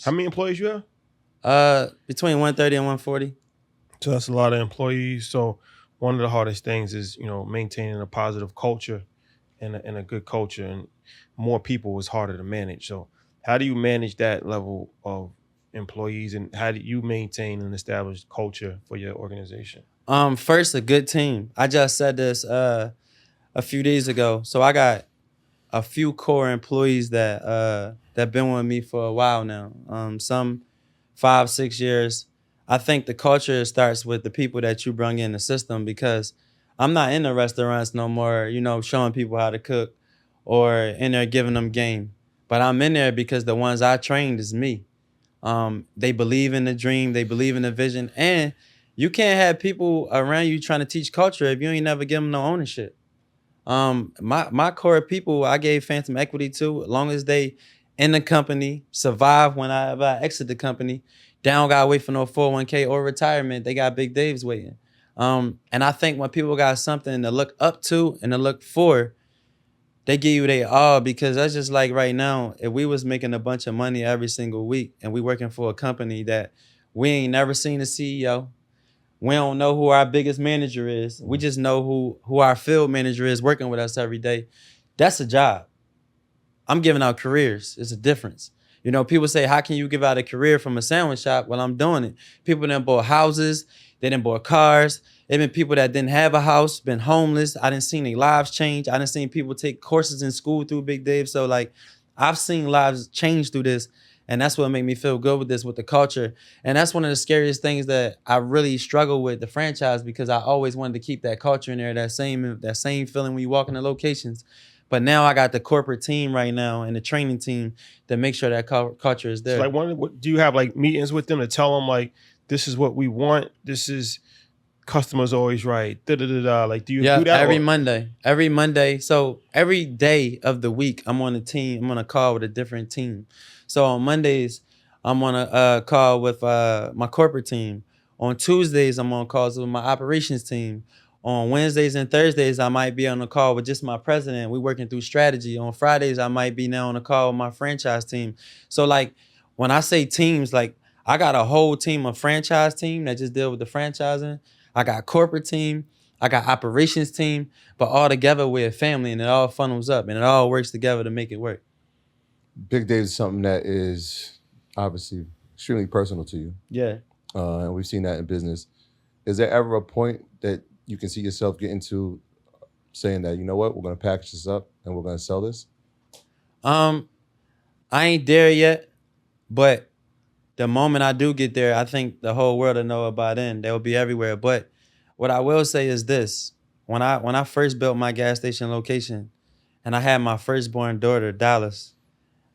How many employees you have? Between 130 and 140. So that's a lot of employees. So one of the hardest things is, maintaining a positive culture and a good culture, and more people is harder to manage. So how do you manage that level of employees, and how do you maintain an established culture for your organization? First, a good team. I just said this a few days ago. So I got a few core employees that been with me for a while now. Some 5, 6 years. I think the culture starts with the people that you bring in the system, because I'm not in the restaurants no more, showing people how to cook or in there giving them game. But I'm in there because the ones I trained is me. They believe in the dream, they believe in the vision, and you can't have people around you trying to teach culture if you ain't never give them no ownership. My core people I gave phantom equity to, as long as they in the company, survive when I exit the company. They don't gotta wait for no 401k or retirement. They got Big Dave's waiting. And I think when people got something to look up to and to look for, they give you they all, because that's just like right now, if we was making a bunch of money every single week and we working for a company that we ain't never seen a CEO, we don't know who our biggest manager is. We just know who our field manager is working with us every day. That's a job. I'm giving out careers. It's a difference. People say, how can you give out a career from a sandwich shop? Well, I'm doing it. People that bought houses, they done bought cars. There been people that didn't have a house, been homeless. I didn't see their lives change. I didn't see people take courses in school through Big Dave. So like, I've seen lives change through this. And that's what made me feel good with this, with the culture. And that's one of the scariest things that I really struggle with the franchise, because I always wanted to keep that culture in there, that same feeling when you walk in the locations. But now I got the corporate team right now and the training team to make sure that culture is So there. like, do you have like meetings with them to tell them like, this is what we want, this is customers always right, da da da da? Like, do you Yeah, do that? every Or Monday. Every Monday. So every day of the week, I'm on a team. I'm on a call with a different team. So on Mondays, I'm on a call with my corporate team. On Tuesdays, I'm on calls with my operations team. On Wednesdays and Thursdays, I might be on a call with just my president. We're working through strategy. On Fridays, I might be now on a call with my franchise team. So like, when I say teams, like, I got a whole team, a franchise team that just deal with the franchising. I got corporate team. I got operations team, but all together we're a family, and it all funnels up and it all works together to make it work. Big Dave is something that is obviously extremely personal to you, Yeah. and we've seen that in business. Is there ever a point that you can see yourself getting to saying that, you know what, we're going to package this up and we're going to sell this? Um, I ain't there yet, but the moment I do get there, I think the whole world will know about it. They'll be everywhere. But what I will say is this: when I first built my gas station location and I had my firstborn daughter, Dallas,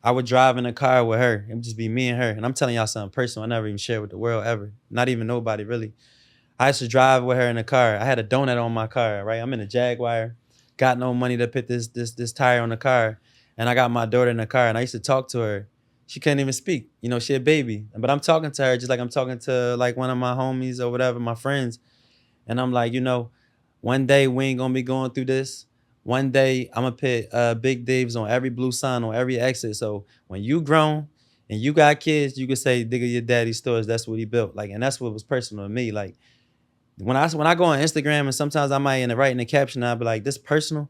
I would drive in a car with her. It would just be me and her. And I'm telling y'all something personal I never even shared with the world ever. Not even nobody really. I used to drive with her in the car. I had a donut on my car, right? I'm in a Jaguar. Got no money to put this tire on the car. And I got my daughter in the car, and I used to talk to her. She couldn't even speak. She a baby. But I'm talking to her just like I'm talking to like one of my homies or whatever, my friends. And I'm like, one day we ain't gonna be going through this. One day I'm gonna put Big Dave's on every blue sign, on every exit. So when you grown and you got kids, you can say, "Digga, your daddy's stores." That's what he built. Like, and that's what was personal to me. Like, when I go on Instagram, and sometimes I might write in the caption, I'll be like, "This personal.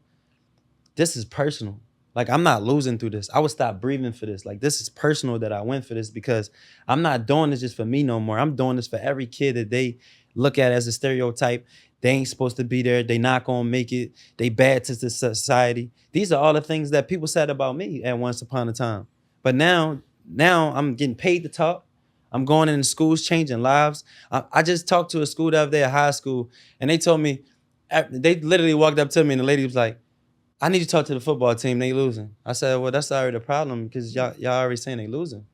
This is personal. Like, I'm not losing through this. I would stop breathing for this. Like, this is personal that I went for this, because I'm not doing this just for me no more. I'm doing this for every kid that they look at as a stereotype. They ain't supposed to be there. They not gonna make it. They bad to the society. These are all the things that people said about me at once upon a time. But now I'm getting paid to talk. I'm going into schools, changing lives. I just talked to a school the other day, a high school, and they told me, they literally walked up to me, and the lady was like, "I need you to talk to the football team. They losing." I said, "Well, that's already the problem, because y'all already saying they losing.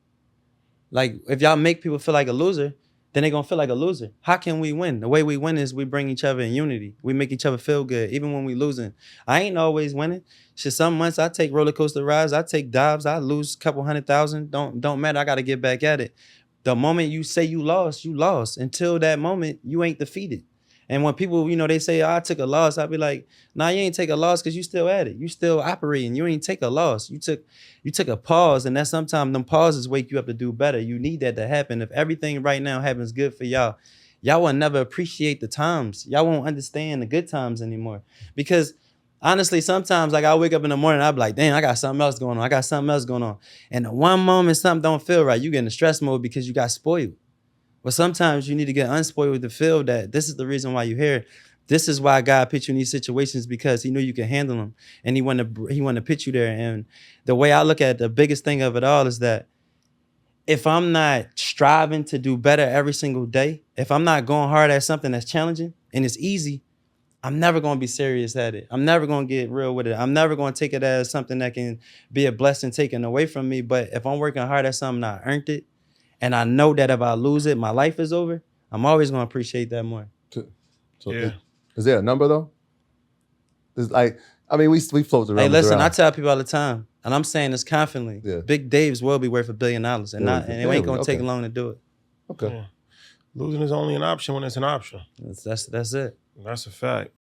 Like, if y'all make people feel like a loser, then they gonna feel like a loser. How can we win? The way we win is we bring each other in unity. We make each other feel good, even when we losing. I ain't always winning. Shit, some months I take roller coaster rides. I take dives. I lose a couple 100,000. Don't matter. I got to get back at it. The moment you say you lost, you lost. Until that moment, you ain't defeated. And when people, they say, oh, I took a loss, I'll be like, nah, you ain't take a loss because you still at it. You still operating. You ain't take a loss. You took a pause, and that sometimes them pauses wake you up to do better. You need that to happen. If everything right now happens good for y'all will never appreciate the times. Y'all won't understand the good times anymore. Because honestly, sometimes like I wake up in the morning, I'll be like, damn, I got something else going on. I got something else going on. And the one moment something don't feel right, you get in stress mode because you got spoiled. But sometimes you need to get unspoiled to feel that this is the reason why you're here. This is why God put you in these situations, because he knew you can handle them. And he wanted to put you there. And the way I look at it, the biggest thing of it all is that if I'm not striving to do better every single day, if I'm not going hard at something that's challenging and it's easy, I'm never going to be serious at it. I'm never going to get real with it. I'm never going to take it as something that can be a blessing taken away from me. But if I'm working hard at something, I earned it. And I know that if I lose it, my life is over. I'm always going to appreciate that more. So Yeah. is there a number though? It's like, I mean, we float around. Hey, listen, around. I tell people all the time, and I'm saying this confidently. Yeah. Big Dave's will be worth $1 billion, and it ain't going to take long to do it. Okay. Yeah. Losing is only an option when it's an option. That's it. That's a fact.